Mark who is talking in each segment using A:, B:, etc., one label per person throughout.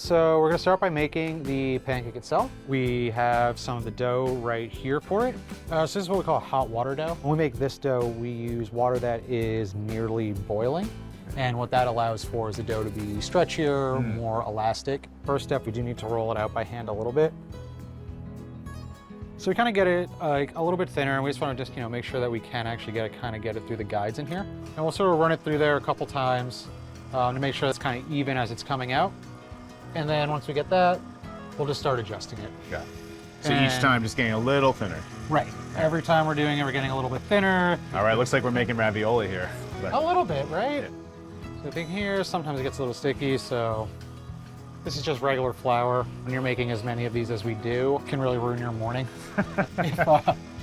A: So we're gonna start by making the pancake itself. We have some of the dough right here for it. So this is what we call hot water dough. When we make this dough, we use water that is nearly boiling. And what that allows for is the dough to be stretchier, more elastic. First step, we do need to roll it out by hand a little bit. So we kind of get it like a little bit thinner, and we just want to just make sure that we can actually get it through the guides in here. And we'll sort of run it through there a couple times to make sure it's kind of even as it's coming out. And then once we get that, we'll just start adjusting it.
B: Got it. So each time just getting a little thinner.
A: Right. Every time we're doing it, we're getting a little bit thinner.
B: All right, looks like we're making ravioli here. But...
A: A little bit, right?
B: Yeah.
A: So I think here, sometimes it gets a little sticky, so this is just regular flour. When you're making as many of these as we do, it can really ruin your morning.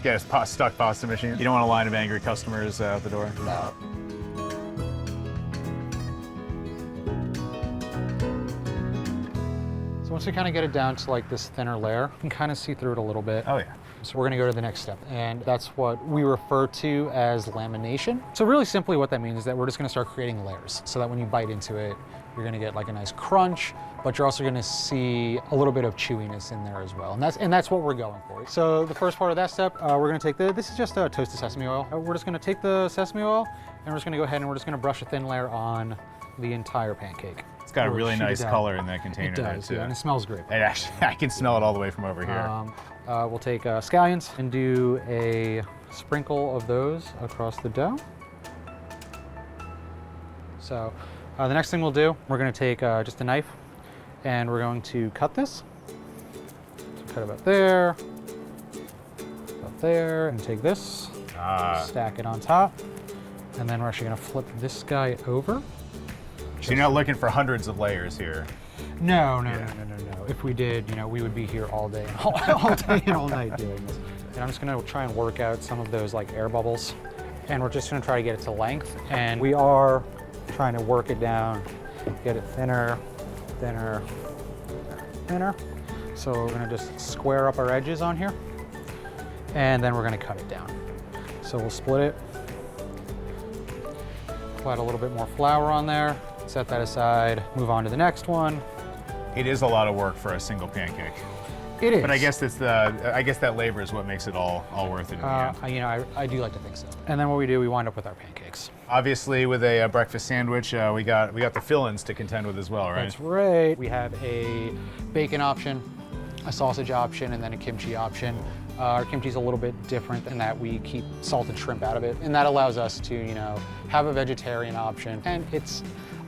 B: Get a stuck pasta machine. You don't want a line of angry customers out the door?
A: No. So once we kind of get it down to like this thinner layer, you can kind of see through it a little bit.
B: Oh yeah.
A: So we're gonna go to the next step, and that's what we refer to as lamination. So really simply what that means is that we're just gonna start creating layers so that when you bite into it, you're gonna get like a nice crunch, but you're also gonna see a little bit of chewiness in there as well. And that's what we're going for. So the first part of that step, we're gonna take this is just toasted sesame oil. We're just gonna take the sesame oil, and we're just gonna go ahead and we're just gonna brush a thin layer on the entire pancake.
B: It's got a really nice color in that container.
A: It does,
B: there too.
A: yeah, and it smells great.
B: It actually, I can smell it all the way from over here.
A: We'll take scallions and do a sprinkle of those across the dough. So the next thing we'll do, we're going to take just a knife, and we're going to cut this. So cut about there, and take this, stack it on top, and then we're actually going to flip this guy over.
B: So you're not looking for hundreds of layers here.
A: No. If we did, we would be here all day and all day and all night doing this. And I'm just gonna try and work out some of those like air bubbles. And we're just gonna try to get it to length. And we are trying to work it down, get it thinner. So we're gonna just square up our edges on here. And then we're gonna cut it down. So we'll split it. Add a little bit more flour on there. Set that aside, move on to the next one.
B: It is a lot of work for a single pancake.
A: It is.
B: But I guess that labor is what makes it all worth it in the end.
A: I do like to think so. And then what we do, we wind up with our pancakes.
B: Obviously, with a breakfast sandwich, we got the fill-ins to contend with as well, right?
A: That's right. We have a bacon option, a sausage option, and then a kimchi option. Our kimchi is a little bit different in that we keep salted shrimp out of it, and that allows us to, have a vegetarian option, and it's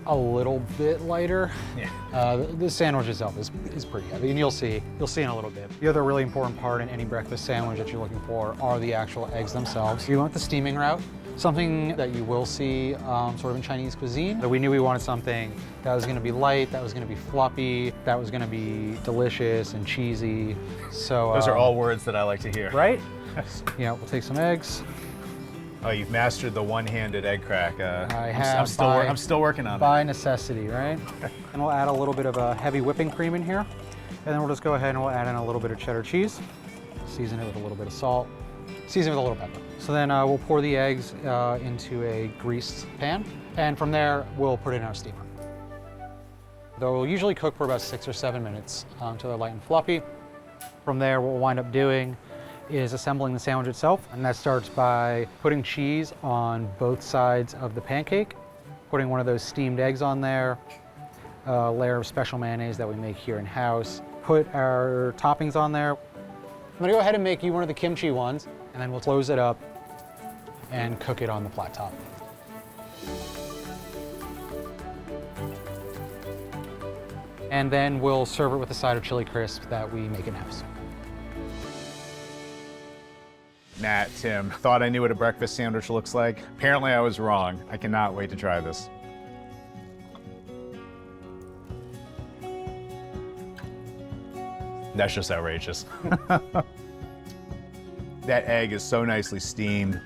A: a little bit lighter.
B: Yeah.
A: The sandwich itself is pretty heavy, and you'll see in a little bit. The other really important part in any breakfast sandwich that you're looking for are the actual eggs themselves. You want the steaming route, something that you will see sort of in Chinese cuisine. But we knew we wanted something that was gonna be light, that was gonna be floppy, that was gonna be delicious and cheesy. So
B: those are all words that I like to hear.
A: Right? Yeah, we'll take some eggs.
B: Oh, you've mastered the one-handed egg crack.
A: I have.
B: I'm still working on it.
A: By necessity, right? And we'll add a little bit of heavy whipping cream in here. And then we'll just go ahead and we'll add in a little bit of cheddar cheese. Season it with a little bit of salt. Season it with a little pepper. So then we'll pour the eggs into a greased pan. And from there, we'll put it in our steamer. They'll usually cook for about 6 or 7 minutes until they're light and fluffy. From there, what we'll wind up doing is assembling the sandwich itself, and that starts by putting cheese on both sides of the pancake, putting one of those steamed eggs on there, a layer of special mayonnaise that we make here in-house, put our toppings on there. I'm gonna go ahead and make you one of the kimchi ones, and then we'll close it up and cook it on the flat top. And then we'll serve it with a side of chili crisp that we make in-house.
B: Matt, Tim, thought I knew what a breakfast sandwich looks like. Apparently I was wrong. I cannot wait to try this. That's just outrageous. That egg is so nicely steamed.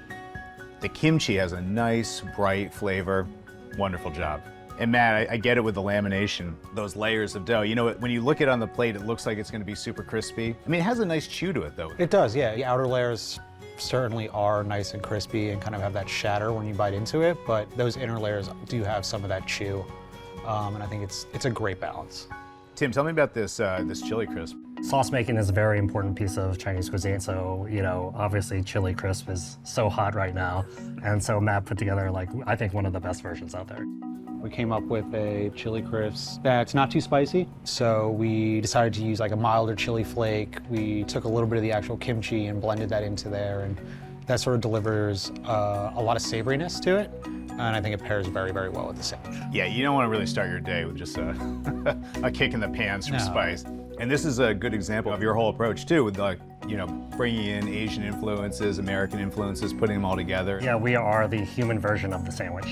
B: The kimchi has a nice, bright flavor. Wonderful job. And Matt, I get it with the lamination, those layers of dough. When you look at it on the plate, it looks like it's gonna be super crispy. I mean, it has a nice chew to it though.
A: It does, yeah. The outer layers certainly are nice and crispy and kind of have that shatter when you bite into it, but those inner layers do have some of that chew. And I think it's a great balance.
B: Tim, tell me about this chili crisp.
C: Sauce making is a very important piece of Chinese cuisine. So, obviously chili crisp is so hot right now. And so Matt put together, I think one of the best versions out there.
A: We came up with a chili crisp that's not too spicy. So we decided to use like a milder chili flake. We took a little bit of the actual kimchi and blended that into there. And that sort of delivers a lot of savoriness to it. And I think it pairs very, very well with the sandwich.
B: Yeah, you don't want to really start your day with just a kick in the pants from
A: No.
B: spice. And this is a good example of your whole approach too, with bringing in Asian influences, American influences, putting them all together.
C: Yeah, we are the human version of the sandwich.